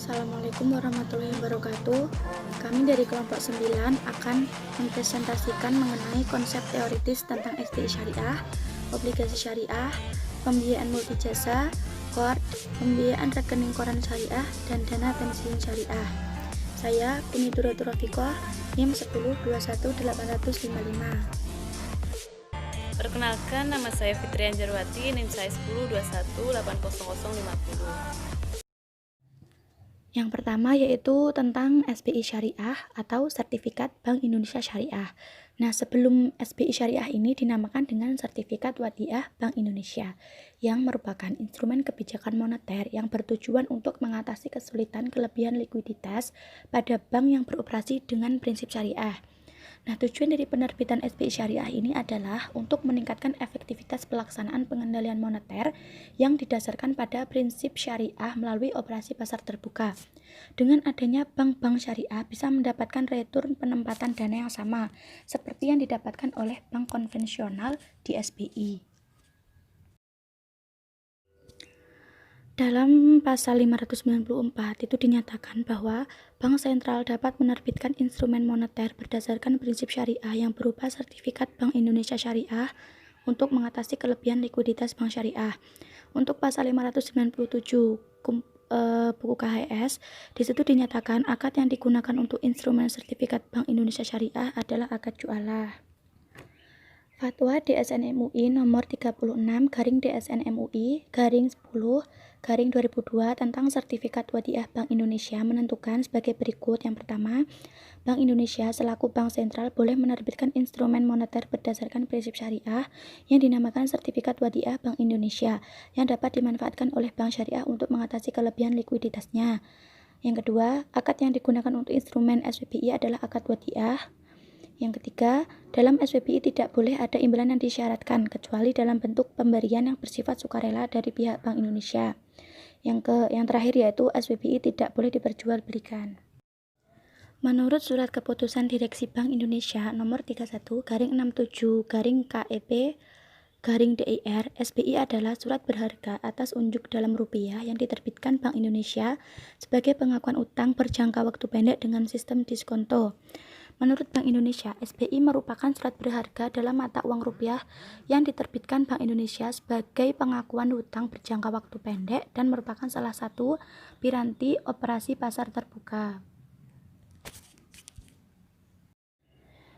Assalamualaikum warahmatullahi wabarakatuh. Kami dari kelompok 9 akan mempresentasikan mengenai konsep teoritis tentang SBI Syariah, obligasi syariah, pembiayaan multijasa, QOR, pembiayaan rekening koran syariah, dan dana pensiun syariah. Saya Kuniduratul Rafiqah, NIM 1021855. Perkenalkan, nama saya Fitrian Jarwati, NIM saya 10218050. Yang pertama yaitu tentang SBI Syariah atau Sertifikat Bank Indonesia Syariah. Nah, sebelum SBI Syariah ini dinamakan dengan Sertifikat Wadiah Bank Indonesia, yang merupakan instrumen kebijakan moneter yang bertujuan untuk mengatasi kesulitan kelebihan likuiditas pada bank yang beroperasi dengan prinsip syariah. Nah, tujuan dari penerbitan SBI Syariah ini adalah untuk meningkatkan efektivitas pelaksanaan pengendalian moneter yang didasarkan pada prinsip syariah melalui operasi pasar terbuka. Dengan adanya bank-bank syariah bisa mendapatkan return penempatan dana yang sama seperti yang didapatkan oleh bank konvensional di SBI. Dalam pasal 594 itu dinyatakan bahwa bank sentral dapat menerbitkan instrumen moneter berdasarkan prinsip syariah yang berupa sertifikat Bank Indonesia Syariah untuk mengatasi kelebihan likuiditas bank syariah. Untuk pasal 597 buku KHS, di situ dinyatakan akad yang digunakan untuk instrumen sertifikat Bank Indonesia Syariah adalah akad jualah. Fatwa DSN MUI nomor 36/DSN MUI/10/2002 tentang Sertifikat Wadiah Bank Indonesia menentukan sebagai berikut. Yang pertama, Bank Indonesia selaku bank sentral boleh menerbitkan instrumen moneter berdasarkan prinsip syariah yang dinamakan Sertifikat Wadiah Bank Indonesia yang dapat dimanfaatkan oleh bank syariah untuk mengatasi kelebihan likuiditasnya. Yang kedua, akad yang digunakan untuk instrumen SWBI adalah akad wadiah. Yang ketiga, dalam SWBI tidak boleh ada imbalan yang disyaratkan kecuali dalam bentuk pemberian yang bersifat sukarela dari pihak Bank Indonesia. Yang terakhir yaitu SWBI tidak boleh diperjualbelikan. Menurut Surat Keputusan Direksi Bank Indonesia nomor 31/67/KEP/DIR, SBI adalah surat berharga atas unjuk dalam rupiah yang diterbitkan Bank Indonesia sebagai pengakuan utang berjangka waktu pendek dengan sistem diskonto. Menurut Bank Indonesia, SBI merupakan surat berharga dalam mata uang rupiah yang diterbitkan Bank Indonesia sebagai pengakuan hutang berjangka waktu pendek dan merupakan salah satu piranti operasi pasar terbuka.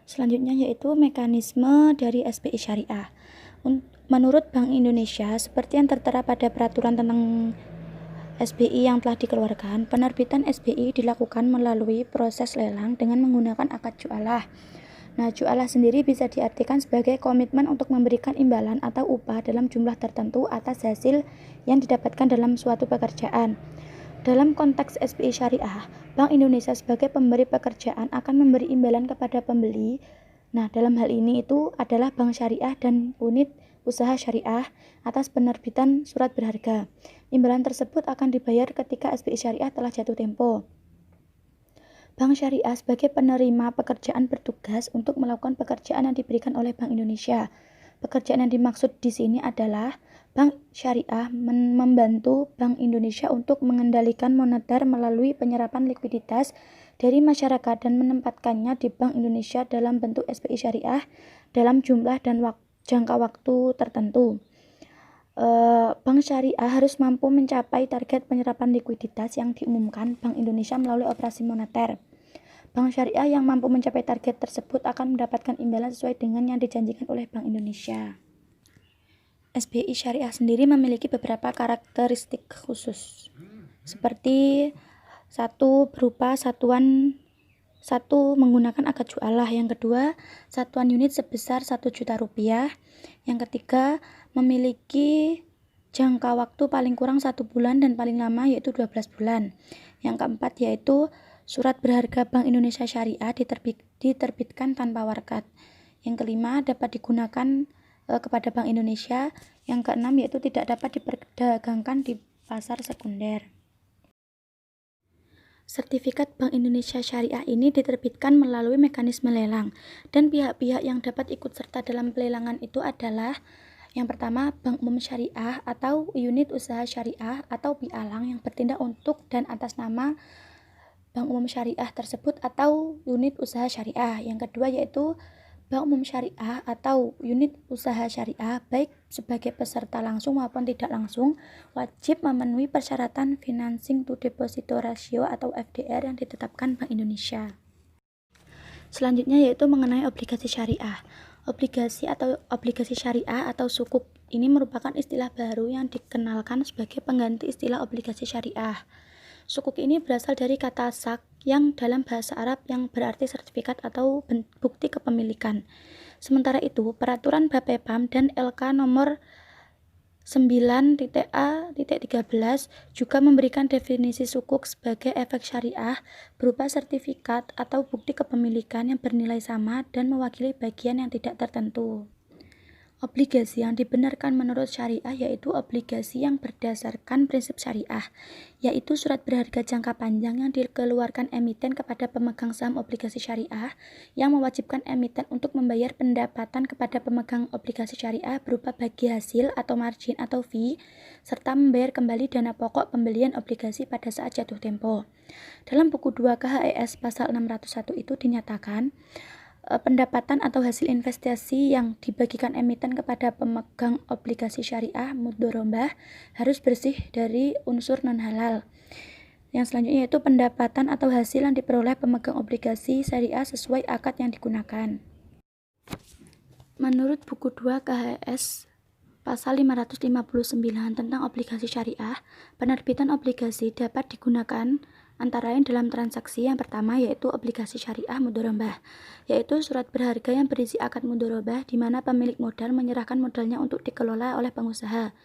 Selanjutnya yaitu mekanisme dari SBI Syariah. Menurut Bank Indonesia, seperti yang tertera pada peraturan tentang SBI yang telah dikeluarkan, penerbitan SBI dilakukan melalui proses lelang dengan menggunakan akad jualah. Nah, jualah sendiri bisa diartikan sebagai komitmen untuk memberikan imbalan atau upah dalam jumlah tertentu atas hasil yang didapatkan dalam suatu pekerjaan. Dalam konteks SBI Syariah, Bank Indonesia sebagai pemberi pekerjaan akan memberi imbalan kepada pembeli. Nah, dalam hal ini itu adalah bank syariah dan unit usaha syariah atas penerbitan surat berharga. Imbalan tersebut akan dibayar ketika SBI Syariah telah jatuh tempo. Bank syariah sebagai penerima pekerjaan bertugas untuk melakukan pekerjaan yang diberikan oleh Bank Indonesia. Pekerjaan yang dimaksud di sini adalah Bank Syariah membantu Bank Indonesia untuk mengendalikan moneter melalui penyerapan likuiditas dari masyarakat dan menempatkannya di Bank Indonesia dalam bentuk SBI Syariah dalam jumlah dan jangka waktu tertentu. Bank Syariah harus mampu mencapai target penyerapan likuiditas yang diumumkan Bank Indonesia melalui operasi moneter. Bank Syariah yang mampu mencapai target tersebut akan mendapatkan imbalan sesuai dengan yang dijanjikan oleh Bank Indonesia. SBI Syariah sendiri memiliki beberapa karakteristik khusus, seperti satu berupa satu menggunakan akad jualah, yang kedua satuan unit sebesar 1 juta rupiah, yang ketiga memiliki jangka waktu paling kurang 1 bulan dan paling lama yaitu 12 bulan, yang keempat yaitu surat berharga Bank Indonesia Syariah diterbitkan tanpa warkat, yang kelima dapat digunakan kepada Bank Indonesia, yang keenam yaitu tidak dapat diperdagangkan di pasar sekunder. Sertifikat Bank Indonesia Syariah ini diterbitkan melalui mekanisme lelang, dan pihak-pihak yang dapat ikut serta dalam pelelangan itu adalah Yang pertama, Bank Umum Syariah atau unit usaha syariah atau pialang yang bertindak untuk dan atas nama Bank Umum Syariah tersebut atau unit usaha syariah. Yang kedua yaitu Bank Umum Syariah atau unit usaha syariah baik sebagai peserta langsung maupun tidak langsung wajib memenuhi persyaratan Financing to Deposito Ratio atau FDR yang ditetapkan Bank Indonesia. Selanjutnya yaitu mengenai obligasi syariah. Obligasi syariah atau sukuk ini merupakan istilah baru yang dikenalkan sebagai pengganti istilah obligasi syariah. Sukuk ini berasal dari kata sak yang dalam bahasa Arab yang berarti sertifikat atau bukti kepemilikan. Sementara itu, peraturan Bapepam dan LK nomor 9.A.13 juga memberikan definisi sukuk sebagai efek syariah berupa sertifikat atau bukti kepemilikan yang bernilai sama dan mewakili bagian yang tidak tertentu. Obligasi yang dibenarkan menurut syariah yaitu obligasi yang berdasarkan prinsip syariah, yaitu surat berharga jangka panjang yang dikeluarkan emiten kepada pemegang saham obligasi syariah yang mewajibkan emiten untuk membayar pendapatan kepada pemegang obligasi syariah berupa bagi hasil atau margin atau fee, serta membayar kembali dana pokok pembelian obligasi pada saat jatuh tempo. Dalam buku 2 KHES pasal 601 itu dinyatakan pendapatan atau hasil investasi yang dibagikan emiten kepada pemegang obligasi syariah mudhorobah harus bersih dari unsur non-halal. Yang selanjutnya yaitu pendapatan atau hasil yang diperoleh pemegang obligasi syariah sesuai akad yang digunakan. Menurut buku 2 KHS pasal 559 tentang obligasi syariah, penerbitan obligasi dapat digunakan antara lain dalam transaksi yang pertama yaitu obligasi syariah mudhorobah, yaitu surat berharga yang berisi akad mudhorobah di mana pemilik modal menyerahkan modalnya untuk dikelola oleh pengusaha.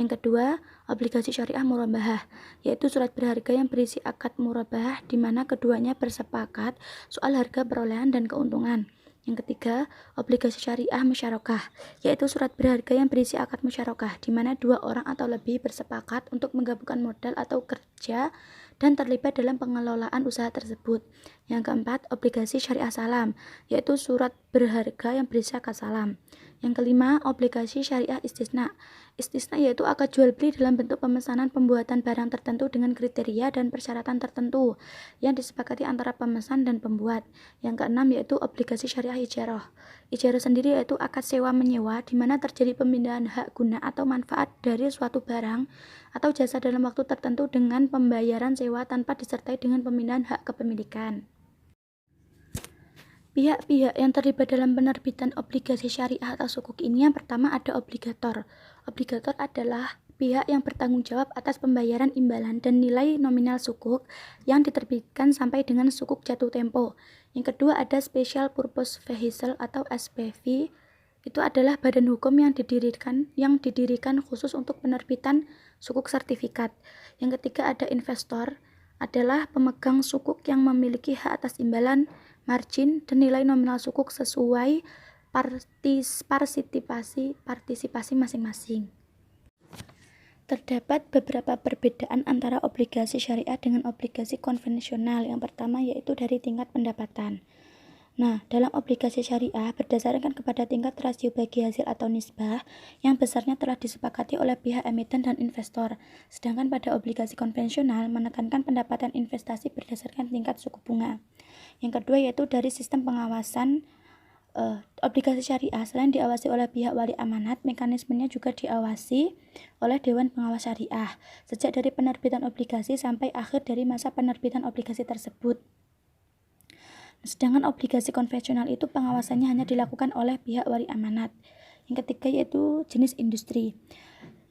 Yang kedua, obligasi syariah murabahah, yaitu surat berharga yang berisi akad murabahah di mana keduanya bersepakat soal harga perolehan dan keuntungan. Yang ketiga, obligasi syariah musyarakah, yaitu surat berharga yang berisi akad musyarakah di mana dua orang atau lebih bersepakat untuk menggabungkan modal atau kerja dan terlibat dalam pengelolaan usaha tersebut. Yang keempat, obligasi syariah salam, yaitu surat berharga yang berisi akad salam. Yang kelima, obligasi syariah istisna. Istisna yaitu akad jual beli dalam bentuk pemesanan pembuatan barang tertentu dengan kriteria dan persyaratan tertentu yang disepakati antara pemesan dan pembuat. Yang keenam yaitu obligasi syariah ijarah. Ijarah sendiri yaitu akad sewa menyewa di mana terjadi pemindahan hak guna atau manfaat dari suatu barang atau jasa dalam waktu tertentu dengan pembayaran sewa tanpa disertai dengan pemindahan hak kepemilikan. Pihak-pihak yang terlibat dalam penerbitan obligasi syariah atau sukuk ini yang pertama ada obligator. Obligator adalah pihak yang bertanggung jawab atas pembayaran imbalan dan nilai nominal sukuk yang diterbitkan sampai dengan sukuk jatuh tempo. Yang kedua ada Special Purpose Vehicle atau SPV. Itu adalah badan hukum yang didirikan khusus untuk penerbitan sukuk sertifikat. Yang ketiga ada investor, adalah pemegang sukuk yang memiliki hak atas imbalan, margin, dan nilai nominal sukuk sesuai partisipasi masing-masing. Terdapat beberapa perbedaan antara obligasi syariah dengan obligasi konvensional. Yang pertama yaitu dari tingkat pendapatan. Nah, dalam obligasi syariah berdasarkan kepada tingkat rasio bagi hasil atau nisbah yang besarnya telah disepakati oleh pihak emiten dan investor. Sedangkan pada obligasi konvensional menekankan pendapatan investasi berdasarkan tingkat suku bunga. Yang kedua yaitu dari sistem pengawasan obligasi syariah. Selain diawasi oleh pihak wali amanat, mekanismenya juga diawasi oleh Dewan Pengawas Syariah sejak dari penerbitan obligasi sampai akhir dari masa penerbitan obligasi tersebut. Sedangkan obligasi konvensional itu pengawasannya hanya dilakukan oleh pihak wali amanat. Yang ketiga yaitu jenis industri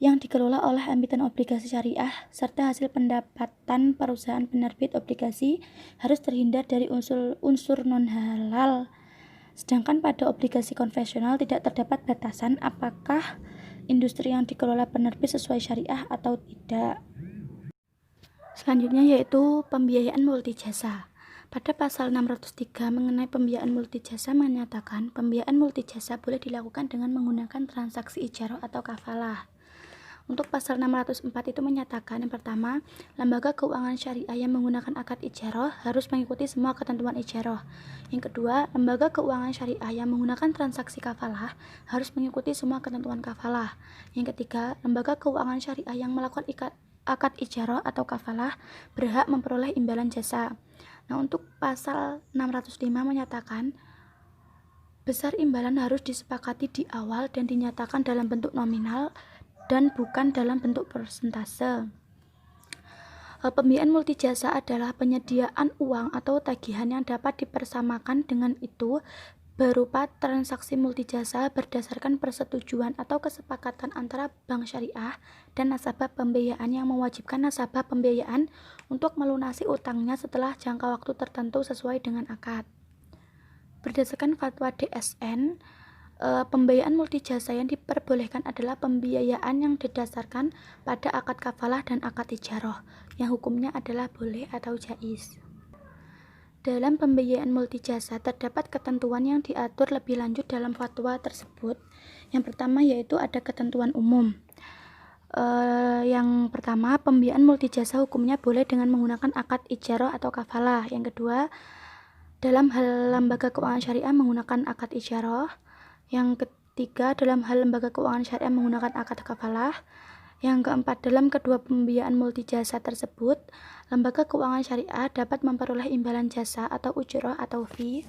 yang dikelola oleh emiten obligasi syariah serta hasil pendapatan perusahaan penerbit obligasi harus terhindar dari unsur non-halal. Sedangkan pada obligasi konvensional tidak terdapat batasan apakah industri yang dikelola penerbit sesuai syariah atau tidak. Selanjutnya yaitu pembiayaan multijasa. Pada pasal 603 mengenai pembiayaan multijasa menyatakan pembiayaan multijasa boleh dilakukan dengan menggunakan transaksi ijarah atau kafalah. Untuk pasal 604 itu menyatakan yang pertama, lembaga keuangan syariah yang menggunakan akad ijarah harus mengikuti semua ketentuan ijarah. Yang kedua, lembaga keuangan syariah yang menggunakan transaksi kafalah harus mengikuti semua ketentuan kafalah. Yang ketiga, lembaga keuangan syariah yang melakukan akad ijarah atau kafalah berhak memperoleh imbalan jasa. Nah, untuk pasal 605 menyatakan besar imbalan harus disepakati di awal dan dinyatakan dalam bentuk nominal dan bukan dalam bentuk persentase. Pembiayaan multijasa adalah penyediaan uang atau tagihan yang dapat dipersamakan dengan itu berupa transaksi multijasa berdasarkan persetujuan atau kesepakatan antara bank syariah dan nasabah pembiayaan yang mewajibkan nasabah pembiayaan untuk melunasi utangnya setelah jangka waktu tertentu sesuai dengan akad. Berdasarkan fatwa DSN, pembiayaan multijasa yang diperbolehkan adalah pembiayaan yang didasarkan pada akad kafalah dan akad ijarah, yang hukumnya adalah boleh atau jaiz. Dalam pembiayaan multijasa terdapat ketentuan yang diatur lebih lanjut dalam fatwa tersebut. Yang pertama yaitu ada ketentuan umum. Yang pertama, pembiayaan multijasa hukumnya boleh dengan menggunakan akad ijarah atau kafalah. Yang kedua, dalam hal lembaga keuangan syariah menggunakan akad ijarah. Yang ketiga, dalam hal lembaga keuangan syariah menggunakan akad kafalah. Yang keempat, dalam kedua pembiayaan multijasa tersebut, lembaga keuangan syariah dapat memperoleh imbalan jasa atau ujroh atau fee.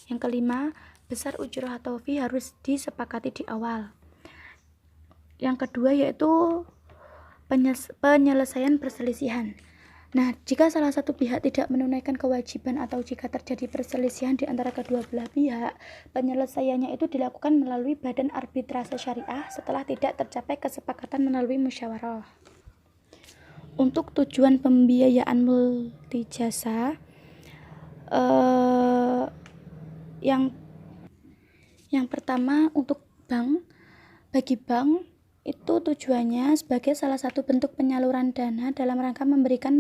Yang kelima, besar ujroh atau fee harus disepakati di awal. Yang kedua yaitu penyelesaian perselisihan. Nah, jika salah satu pihak tidak menunaikan kewajiban atau jika terjadi perselisihan di antara kedua belah pihak, penyelesaiannya itu dilakukan melalui badan arbitrase syariah setelah tidak tercapai kesepakatan melalui musyawarah. Untuk tujuan pembiayaan multijasa, yang pertama untuk bank, bagi bank itu tujuannya sebagai salah satu bentuk penyaluran dana dalam rangka memberikan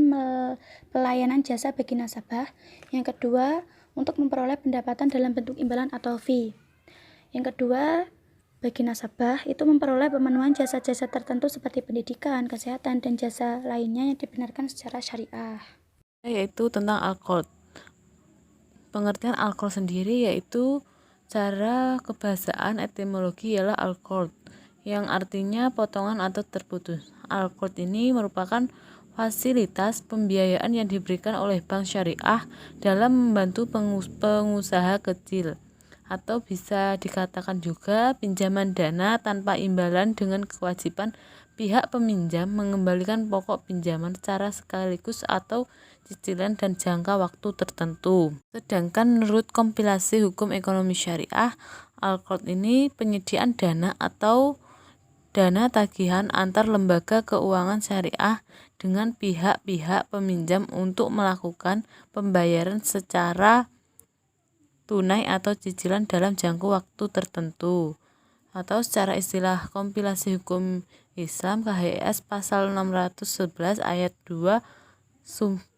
pelayanan jasa bagi nasabah. Yang kedua, untuk memperoleh pendapatan dalam bentuk imbalan atau fee. Yang kedua, bagi nasabah itu memperoleh pemenuhan jasa-jasa tertentu seperti pendidikan, kesehatan, dan jasa lainnya yang dibenarkan secara syariah. Yaitu tentang alqold. Pengertian alqold sendiri yaitu cara kebahasaan etimologi ialah alqold, yang artinya potongan atau terputus. Alqold ini merupakan fasilitas pembiayaan yang diberikan oleh bank syariah dalam membantu pengusaha kecil, atau bisa dikatakan juga pinjaman dana tanpa imbalan dengan kewajiban pihak peminjam mengembalikan pokok pinjaman secara sekaligus atau cicilan dan jangka waktu tertentu. Sedangkan menurut kompilasi hukum ekonomi syariah, alqold ini penyediaan dana atau dana tagihan antar lembaga keuangan syariah dengan pihak-pihak peminjam untuk melakukan pembayaran secara tunai atau cicilan dalam jangka waktu tertentu. Atau secara istilah kompilasi hukum Islam KHS pasal 611 ayat 2,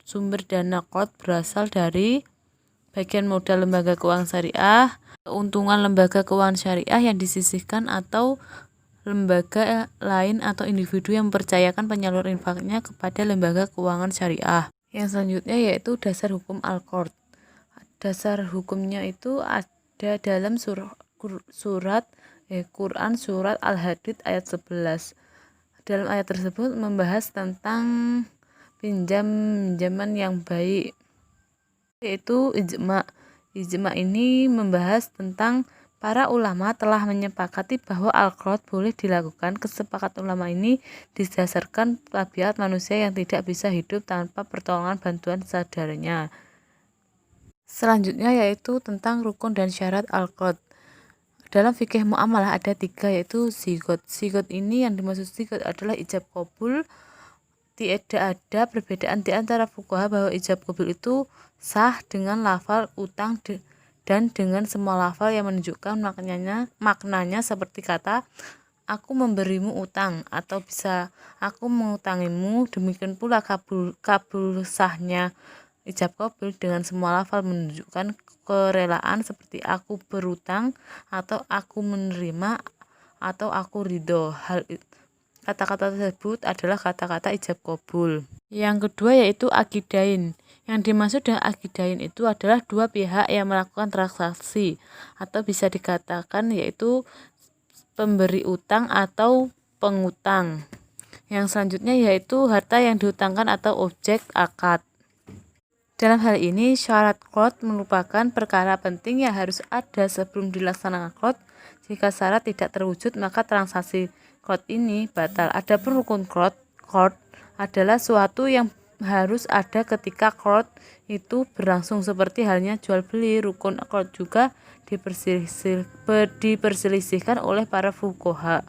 sumber dana qard berasal dari bagian modal lembaga keuangan syariah, keuntungan lembaga keuangan syariah yang disisihkan atau lembaga lain atau individu yang mempercayakan penyalur infaknya kepada lembaga keuangan syariah. Yang selanjutnya yaitu dasar hukum alqold. Dasar hukumnya itu ada dalam Quran surat Al-Hadid ayat 11. Dalam ayat tersebut membahas tentang pinjaman yang baik, yaitu ijma. Ijma ini membahas tentang para ulama telah menyepakati bahwa alqold boleh dilakukan. Kesepakatan ulama ini didasarkan tabiat manusia yang tidak bisa hidup tanpa pertolongan bantuan saudaranya. Selanjutnya yaitu tentang rukun dan syarat alqold. Dalam fikih muamalah ada 3 yaitu sigot. Sigot ini yang dimaksud sigot adalah ijab qabul. Tidak ada perbedaan di antara fuqaha bahwa ijab qabul itu sah dengan lafal utang dan dengan semua lafal yang menunjukkan maknanya seperti kata aku memberimu utang atau bisa aku mengutangimu. Demikian pula kabul sahnya ijab qabul dengan semua lafal menunjukkan kerelaan seperti aku berutang atau aku menerima atau aku ridho. kata-kata tersebut adalah kata-kata ijab kabul. Yang kedua yaitu akidain. Yang dimaksud dengan akidain itu adalah dua pihak yang melakukan transaksi atau bisa dikatakan yaitu pemberi utang atau pengutang. Yang selanjutnya yaitu harta yang diutangkan atau objek akad. Dalam hal ini, syarat qard merupakan perkara penting yang harus ada sebelum dilaksanakan qard. Jika syarat tidak terwujud, maka transaksi qard ini batal. Adapun rukun qard adalah suatu yang harus ada ketika qard itu berlangsung, seperti halnya jual beli. Rukun qard juga diperselisihkan oleh para fuqaha.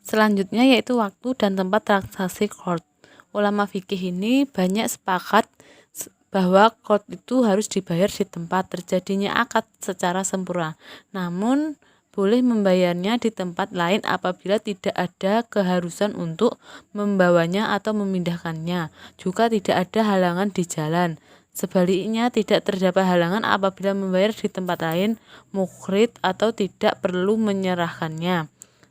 Selanjutnya yaitu waktu dan tempat transaksi qard. Ulama fikih ini banyak sepakat bahwa qard itu harus dibayar di tempat terjadinya akad secara sempurna. Namun boleh membayarnya di tempat lain apabila tidak ada keharusan untuk membawanya atau memindahkannya. Juga tidak ada halangan di jalan. Sebaliknya tidak terdapat halangan apabila membayar di tempat lain, muqrid atau tidak perlu menyerahkannya.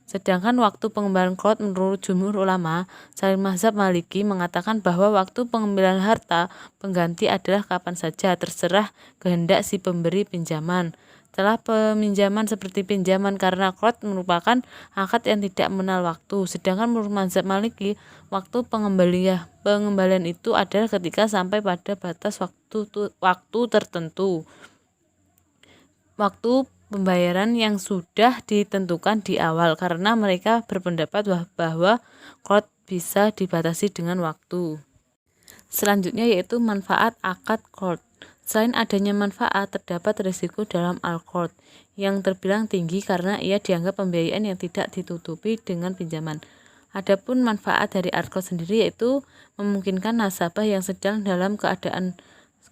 Sedangkan waktu pengembalian qard menurut jumhur ulama, selain mazhab Maliki mengatakan bahwa waktu pengembalian harta pengganti adalah kapan saja, terserah kehendak si pemberi pinjaman. Setelah peminjaman seperti pinjaman karena qard merupakan akad yang tidak mengenal waktu. Sedangkan menurut mazhab Maliki, waktu pengembalian itu adalah ketika sampai pada batas waktu tertentu. Waktu pembayaran yang sudah ditentukan di awal, karena mereka berpendapat bahwa qard bisa dibatasi dengan waktu. Selanjutnya yaitu manfaat akad qard. Selain adanya manfaat, terdapat risiko dalam al-qard yang terbilang tinggi karena ia dianggap pembiayaan yang tidak ditutupi dengan pinjaman. Adapun manfaat dari al-qard sendiri yaitu memungkinkan nasabah yang sedang dalam keadaan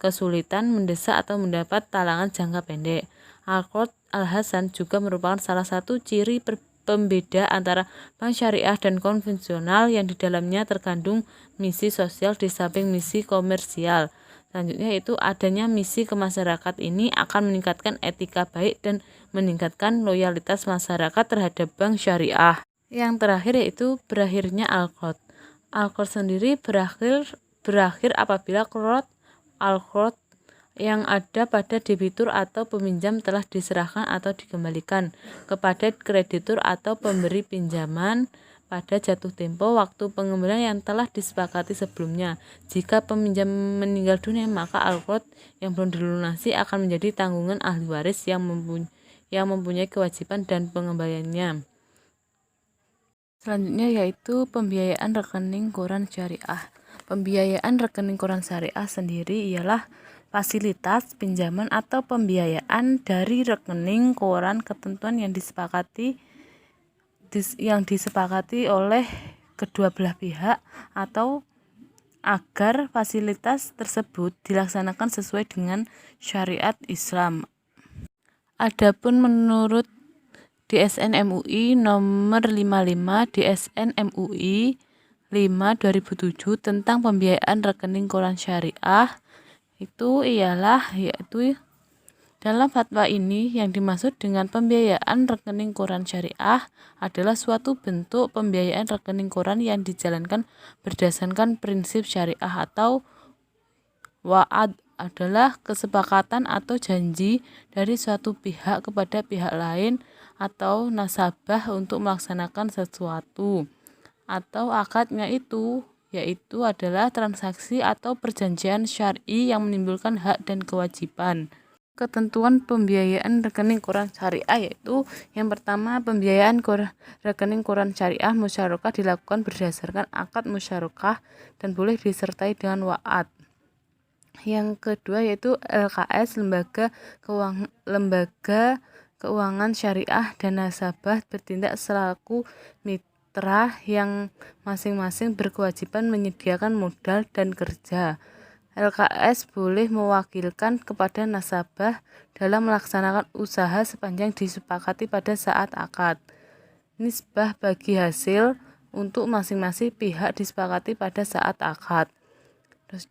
kesulitan mendesak atau mendapat talangan jangka pendek. Al-qard al-hasan juga merupakan salah satu ciri pembeda antara bank syariah dan konvensional yang di dalamnya terkandung misi sosial di samping misi komersial. Selanjutnya yaitu adanya misi ke masyarakat ini akan meningkatkan etika baik dan meningkatkan loyalitas masyarakat terhadap bank syariah. Yang terakhir yaitu berakhirnya al-qard. Al-qard sendiri berakhir apabila al-qard yang ada pada debitur atau peminjam telah diserahkan atau dikembalikan kepada kreditur atau pemberi pinjaman pada jatuh tempo waktu pengembalian yang telah disepakati sebelumnya. Jika peminjam meninggal dunia, maka al-qard yang belum dilunasi akan menjadi tanggungan ahli waris yang mempunyai kewajiban dan pengembaliannya. Selanjutnya yaitu pembiayaan rekening koran syariah. Pembiayaan rekening koran syariah sendiri ialah fasilitas pinjaman atau pembiayaan dari rekening koran ketentuan yang disepakati oleh kedua belah pihak atau agar fasilitas tersebut dilaksanakan sesuai dengan syariat Islam. Adapun menurut DSN MUI nomor 55 DSN MUI 5/2007 tentang pembiayaan rekening koran syariah yaitu dalam fatwa ini yang dimaksud dengan pembiayaan rekening koran syariah adalah suatu bentuk pembiayaan rekening koran yang dijalankan berdasarkan prinsip syariah atau wa'ad adalah kesepakatan atau janji dari suatu pihak kepada pihak lain atau nasabah untuk melaksanakan sesuatu, atau akadnya itu yaitu adalah transaksi atau perjanjian syar'i yang menimbulkan hak dan kewajiban. Ketentuan pembiayaan rekening koran syariah yaitu yang pertama, pembiayaan rekening koran syariah musyarakah dilakukan berdasarkan akad musyarakah dan boleh disertai dengan wa'ad. Yang kedua yaitu LKS, lembaga keuangan syariah dan nasabah bertindak selaku mitra yang masing-masing berkewajiban menyediakan modal dan kerja. LKS boleh mewakilkan kepada nasabah dalam melaksanakan usaha sepanjang disepakati pada saat akad. Nisbah bagi hasil untuk masing-masing pihak disepakati pada saat akad.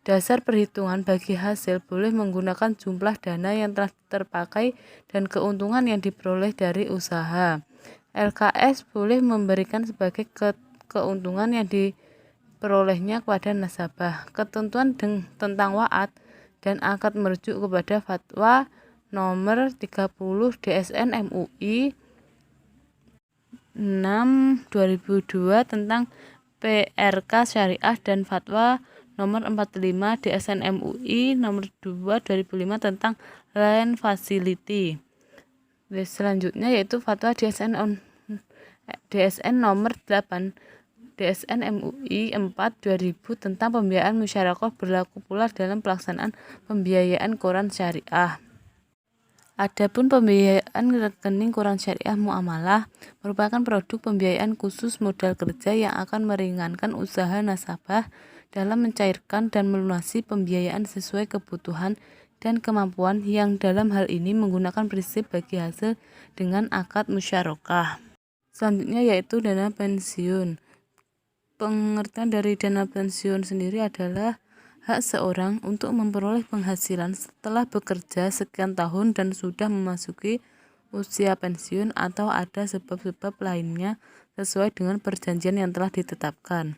Dasar perhitungan bagi hasil boleh menggunakan jumlah dana yang telah terpakai dan keuntungan yang diperoleh dari usaha. LKS boleh memberikan sebagai keuntungan yang diperolehnya kepada nasabah. Ketentuan tentang wa'ad dan akad merujuk kepada Fatwa Nomor 30 DSN MUI 6/2002 tentang PRK Syariah dan Fatwa Nomor 45 DSN MUI Nomor 2 2005 tentang Land Facility. Selanjutnya yaitu Fatwa DSN Nomor 8 DSN MUI 4 2000 tentang pembiayaan musyarakah berlaku pula dalam pelaksanaan pembiayaan koran syariah. Adapun pembiayaan rekening koran syariah muamalah merupakan produk pembiayaan khusus modal kerja yang akan meringankan usaha nasabah dalam mencairkan dan melunasi pembiayaan sesuai kebutuhan dan kemampuan, yang dalam hal ini menggunakan prinsip bagi hasil dengan akad musyarakah. Selanjutnya yaitu dana pensiun. Pengertian dari dana pensiun sendiri adalah hak seorang untuk memperoleh penghasilan setelah bekerja sekian tahun dan sudah memasuki usia pensiun atau ada sebab-sebab lainnya sesuai dengan perjanjian yang telah ditetapkan.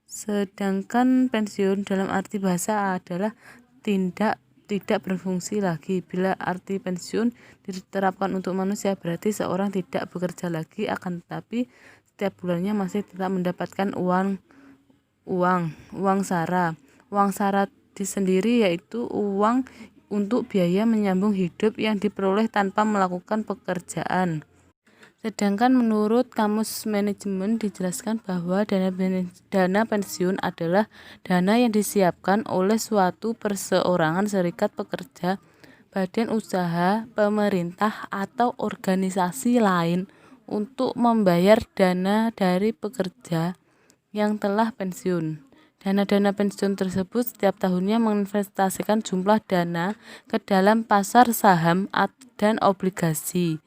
Sedangkan pensiun dalam arti bahasa adalah tidak berfungsi lagi. Bila arti pensiun diterapkan untuk manusia, berarti seorang tidak bekerja lagi, akan tetapi setiap bulannya masih tetap mendapatkan uang sara. Uang sara sendiri yaitu uang untuk biaya menyambung hidup yang diperoleh tanpa melakukan pekerjaan. Sedangkan menurut Kamus Manajemen dijelaskan bahwa dana pensiun adalah dana yang disiapkan oleh suatu perseorangan, serikat pekerja, badan usaha, pemerintah, atau organisasi lain untuk membayar dana dari pekerja yang telah pensiun. Dana-dana pensiun tersebut setiap tahunnya menginvestasikan jumlah dana ke dalam pasar saham dan obligasi.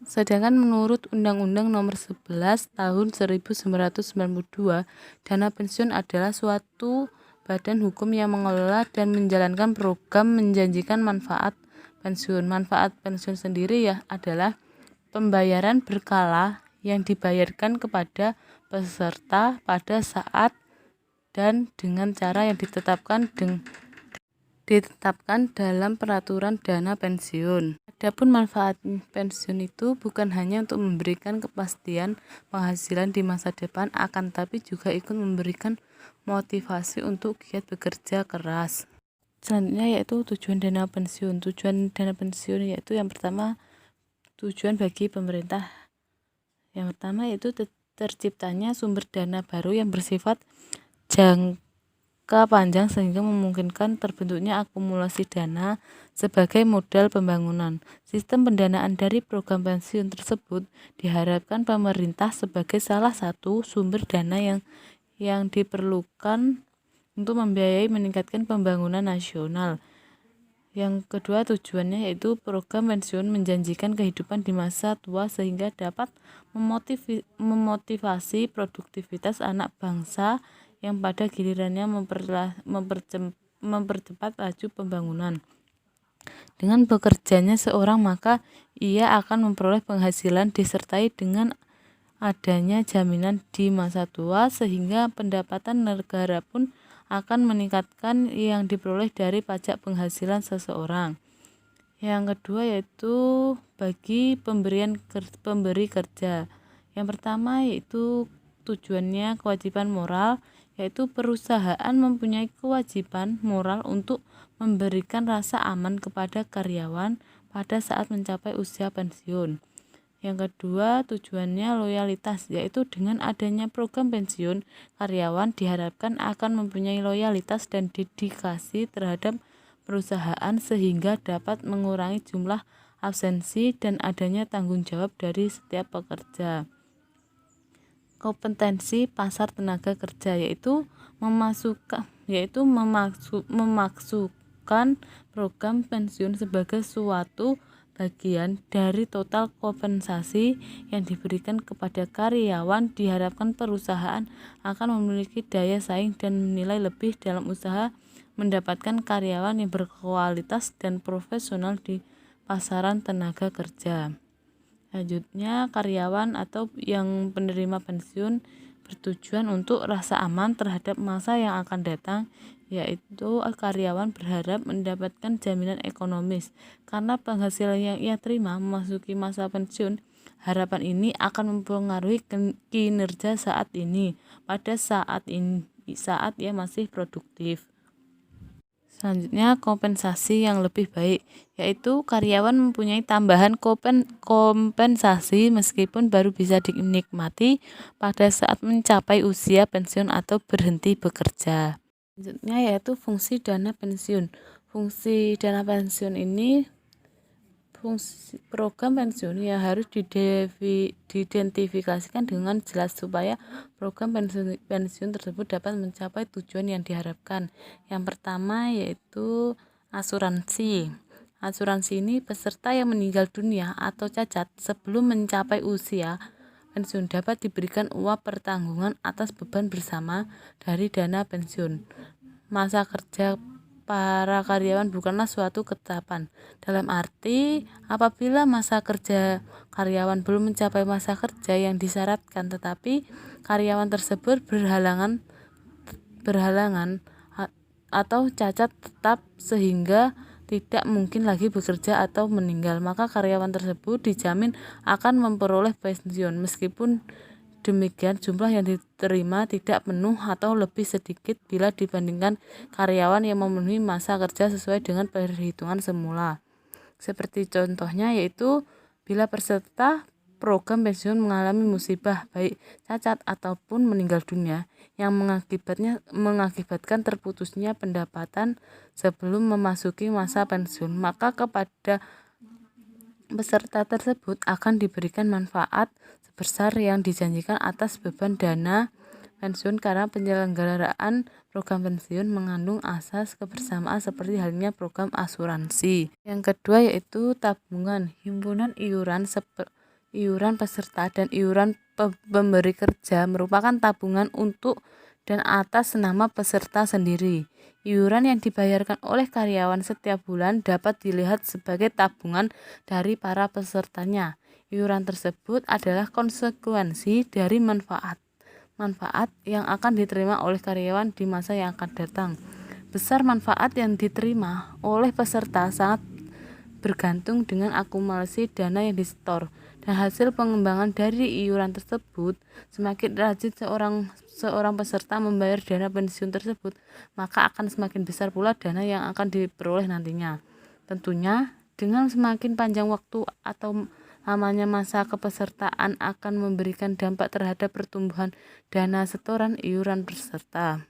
Sedangkan menurut Undang-Undang Nomor 11 Tahun 1992, dana pensiun adalah suatu badan hukum yang mengelola dan menjalankan program menjanjikan manfaat pensiun. Manfaat pensiun sendiri adalah pembayaran berkala yang dibayarkan kepada peserta pada saat dan dengan cara yang ditetapkan dalam peraturan dana pensiun. Adapun manfaat pensiun itu bukan hanya untuk memberikan kepastian penghasilan di masa depan, akan tapi juga ikut memberikan motivasi untuk giat bekerja keras. Selanjutnya yaitu tujuan dana pensiun. Tujuan dana pensiun yaitu yang pertama, tujuan bagi pemerintah. Yang pertama yaitu terciptanya sumber dana baru yang bersifat jangka panjang sehingga memungkinkan terbentuknya akumulasi dana sebagai modal pembangunan. Sistem pendanaan dari program pensiun tersebut diharapkan pemerintah sebagai salah satu sumber dana yang diperlukan untuk membiayai meningkatkan pembangunan nasional. Yang kedua tujuannya yaitu program pensiun menjanjikan kehidupan di masa tua sehingga dapat memotivasi produktivitas anak bangsa yang pada gilirannya mempercepat laju pembangunan. Dengan bekerjanya seorang, maka ia akan memperoleh penghasilan disertai dengan adanya jaminan di masa tua sehingga pendapatan negara pun akan meningkatkan yang diperoleh dari pajak penghasilan seseorang. Yang kedua yaitu bagi pemberi kerja. Yang pertama yaitu tujuannya kewajiban moral, yaitu perusahaan mempunyai kewajiban moral untuk memberikan rasa aman kepada karyawan pada saat mencapai usia pensiun. Yang kedua tujuannya loyalitas, yaitu dengan adanya program pensiun, karyawan diharapkan akan mempunyai loyalitas dan dedikasi terhadap perusahaan sehingga dapat mengurangi jumlah absensi dan adanya tanggung jawab dari setiap pekerja. Kompetensi pasar tenaga kerja yaitu memasukkan program pensiun sebagai suatu bagian dari total kompensasi yang diberikan kepada karyawan. Diharapkan perusahaan akan memiliki daya saing dan menilai lebih dalam usaha mendapatkan karyawan yang berkualitas dan profesional di pasaran tenaga kerja. Selanjutnya, karyawan atau yang penerima pensiun bertujuan untuk rasa aman terhadap masa yang akan datang, yaitu karyawan berharap mendapatkan jaminan ekonomis karena penghasilan yang ia terima memasuki masa pensiun. Harapan ini akan mempengaruhi kinerja saat ini saat ia masih produktif. Selanjutnya, kompensasi yang lebih baik, yaitu karyawan mempunyai tambahan kompensasi meskipun baru bisa dinikmati pada saat mencapai usia pensiun atau berhenti bekerja. Selanjutnya yaitu fungsi dana pensiun. Fungsi dana pensiun ini fungsi program pensiun yang harus diidentifikasikan dengan jelas supaya program pensiun tersebut dapat mencapai tujuan yang diharapkan. Yang pertama yaitu asuransi. Asuransi ini peserta yang meninggal dunia atau cacat sebelum mencapai usia pensiun dapat diberikan uang pertanggungan atas beban bersama dari dana pensiun. Masa kerja para karyawan bukanlah suatu ketetapan. Dalam arti, apabila masa kerja karyawan belum mencapai masa kerja yang disyaratkan, tetapi karyawan tersebut berhalangan atau cacat tetap sehingga tidak mungkin lagi bekerja atau meninggal, maka karyawan tersebut dijamin akan memperoleh pensiun meskipun demikian jumlah yang diterima tidak penuh atau lebih sedikit bila dibandingkan karyawan yang memenuhi masa kerja sesuai dengan perhitungan semula. Seperti contohnya yaitu bila peserta program pensiun mengalami musibah baik cacat ataupun meninggal dunia yang mengakibatkan terputusnya pendapatan sebelum memasuki masa pensiun, maka kepada peserta tersebut akan diberikan manfaat sebesar yang dijanjikan atas beban dana pensiun karena penyelenggaraan program pensiun mengandung asas kebersamaan seperti halnya program asuransi. Yang kedua yaitu tabungan. Himpunan iuran peserta dan iuran pemberi kerja merupakan tabungan untuk dan atas nama peserta sendiri. Iuran yang dibayarkan oleh karyawan setiap bulan dapat dilihat sebagai tabungan dari para pesertanya. Iuran tersebut adalah konsekuensi dari manfaat yang akan diterima oleh karyawan di masa yang akan datang. Besar manfaat yang diterima oleh peserta sangat bergantung dengan akumulasi dana yang disetor dan hasil pengembangan dari iuran tersebut. Semakin rajin seorang peserta membayar dana pensiun tersebut, maka akan semakin besar pula dana yang akan diperoleh nantinya. Tentunya dengan semakin panjang waktu atau lamanya masa kepesertaan akan memberikan dampak terhadap pertumbuhan dana setoran iuran peserta.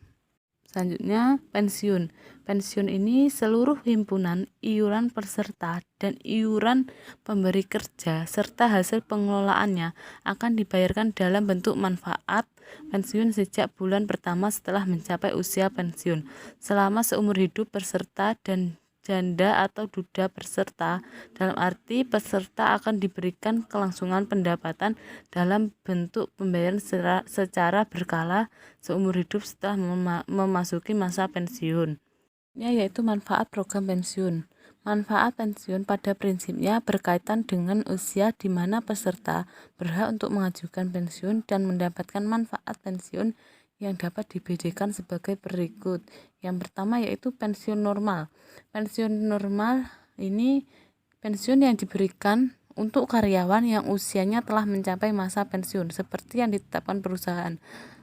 Selanjutnya, pensiun. Pensiun ini seluruh himpunan iuran peserta dan iuran pemberi kerja serta hasil pengelolaannya akan dibayarkan dalam bentuk manfaat pensiun sejak bulan pertama setelah mencapai usia pensiun selama seumur hidup peserta dan janda atau duda peserta, dalam arti peserta akan diberikan kelangsungan pendapatan dalam bentuk pembayaran secara berkala seumur hidup setelah memasuki masa pensiun. Yaitu manfaat program pensiun. Manfaat pensiun pada prinsipnya berkaitan dengan usia di mana peserta berhak untuk mengajukan pensiun dan mendapatkan manfaat pensiun yang dapat dibedakan sebagai berikut. Yang pertama yaitu pensiun normal. Pensiun normal ini pensiun yang diberikan untuk karyawan yang usianya telah mencapai masa pensiun seperti yang ditetapkan perusahaan.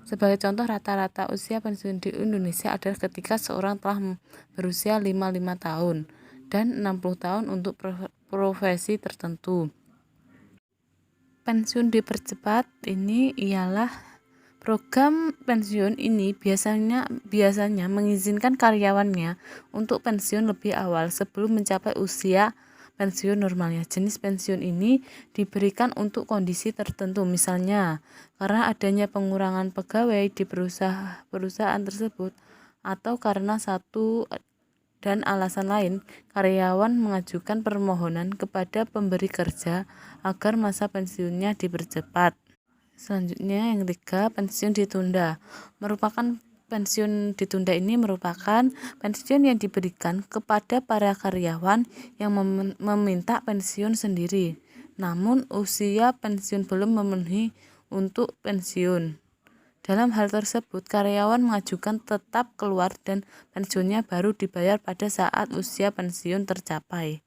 Sebagai contoh, rata-rata usia pensiun di Indonesia adalah ketika seorang telah berusia 55 tahun dan 60 tahun untuk profesi tertentu. Pensiun dipercepat ini ialah program pensiun ini biasanya mengizinkan karyawannya untuk pensiun lebih awal sebelum mencapai usia pensiun normalnya. Jenis pensiun ini diberikan untuk kondisi tertentu, misalnya karena adanya pengurangan pegawai di perusahaan tersebut atau karena satu dan alasan lain, karyawan mengajukan permohonan kepada pemberi kerja agar masa pensiunnya dipercepat. Selanjutnya yang ketiga, pensiun ditunda. Pensiun ditunda ini merupakan pensiun yang diberikan kepada para karyawan yang meminta pensiun sendiri. namun usia pensiun belum memenuhi untuk pensiun. Dalam hal tersebut, karyawan mengajukan tetap keluar dan pensiunnya baru dibayar pada saat usia pensiun tercapai.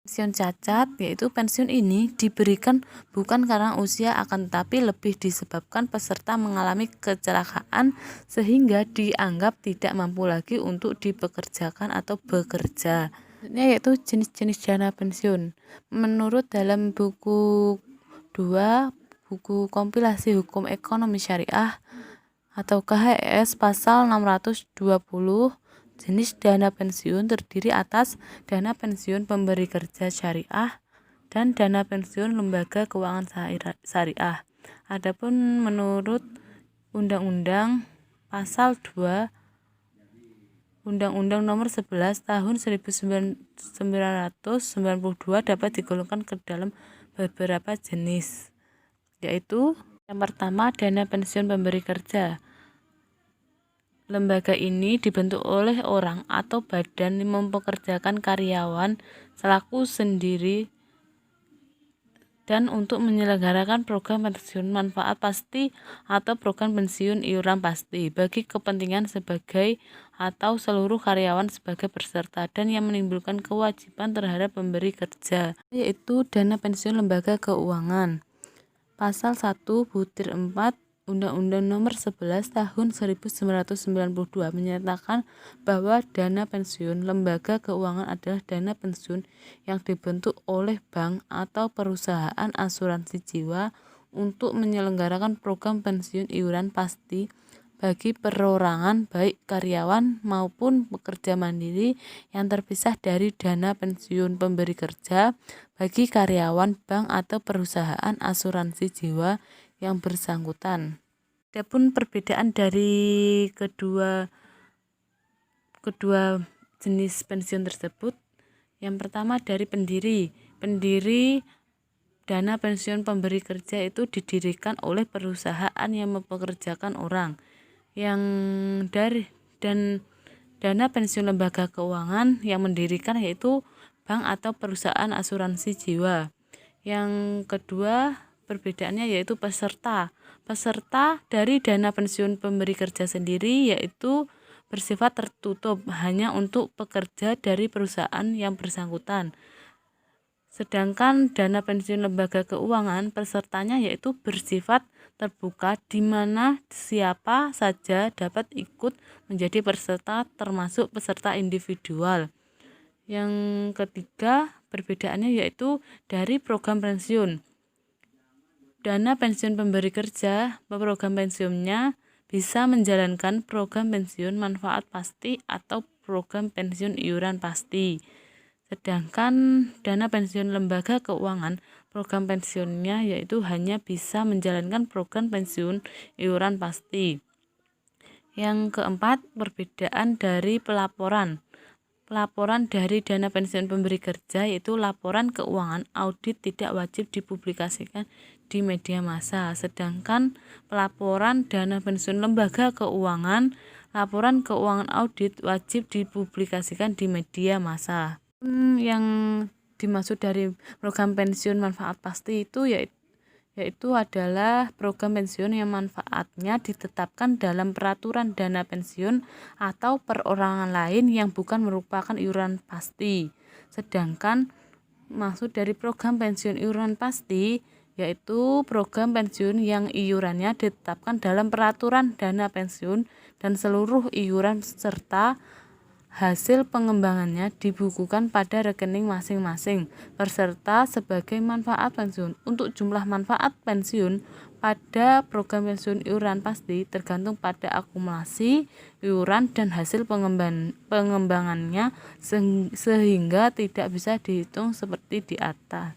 Pensiun cacat, yaitu pensiun ini diberikan bukan karena usia akan tetapi lebih disebabkan peserta mengalami kecelakaan sehingga dianggap tidak mampu lagi untuk dipekerjakan atau bekerja. Yaitu jenis-jenis dana pensiun. Menurut dalam buku 2, buku kompilasi hukum ekonomi syariah atau KHS pasal 620, jenis dana pensiun terdiri atas dana pensiun pemberi kerja syariah dan dana pensiun lembaga keuangan syariah. Adapun menurut Undang-Undang pasal 2 Undang-Undang Nomor 11 Tahun 1992 dapat digolongkan ke dalam beberapa jenis, yaitu yang pertama, dana pensiun pemberi kerja. Lembaga ini dibentuk oleh orang atau badan yang mempekerjakan karyawan selaku sendiri dan untuk menyelenggarakan program pensiun manfaat pasti atau program pensiun iuran pasti bagi kepentingan sebagai atau seluruh karyawan sebagai peserta dan yang menimbulkan kewajiban terhadap pemberi kerja, yaitu dana pensiun lembaga keuangan. Pasal 1/4 Undang-Undang Nomor 11 Tahun 1992 menyatakan bahwa dana pensiun lembaga keuangan adalah dana pensiun yang dibentuk oleh bank atau perusahaan asuransi jiwa untuk menyelenggarakan program pensiun iuran pasti bagi perorangan baik karyawan maupun pekerja mandiri yang terpisah dari dana pensiun pemberi kerja bagi karyawan bank atau perusahaan asuransi jiwa yang bersangkutan. Adapun perbedaan dari kedua jenis pensiun tersebut, yang pertama dari pendiri dana pensiun pemberi kerja itu didirikan oleh perusahaan yang mempekerjakan orang. Dan dana pensiun lembaga keuangan yang mendirikan yaitu bank atau perusahaan asuransi jiwa. Yang kedua perbedaannya yaitu peserta dari dana pensiun pemberi kerja sendiri yaitu bersifat tertutup hanya untuk pekerja dari perusahaan yang bersangkutan. Sedangkan dana pensiun lembaga keuangan pesertanya yaitu bersifat terbuka di mana siapa saja dapat ikut menjadi peserta termasuk peserta individual. Yang ketiga perbedaannya yaitu dari program pensiun. Dana pensiun pemberi kerja, program pensiunnya bisa menjalankan program pensiun manfaat pasti atau program pensiun iuran pasti. Sedangkan dana pensiun lembaga keuangan, program pensiunnya yaitu hanya bisa menjalankan program pensiun iuran pasti. Yang keempat, perbedaan dari pelaporan. Pelaporan dari dana pensiun pemberi kerja yaitu laporan keuangan audit tidak wajib dipublikasikan di media massa. Sedangkan pelaporan dana pensiun lembaga keuangan, laporan keuangan audit wajib dipublikasikan di media massa. Yang dimaksud dari program pensiun manfaat pasti itu yaitu adalah program pensiun yang manfaatnya ditetapkan dalam peraturan dana pensiun atau perorangan lain yang bukan merupakan iuran pasti. Sedangkan maksud dari program pensiun iuran pasti yaitu program pensiun yang iurannya ditetapkan dalam peraturan dana pensiun dan seluruh iuran serta hasil pengembangannya dibukukan pada rekening masing-masing peserta sebagai manfaat pensiun. Untuk jumlah manfaat pensiun pada program pensiun iuran pasti tergantung pada akumulasi iuran dan hasil pengembangannya sehingga tidak bisa dihitung seperti di atas.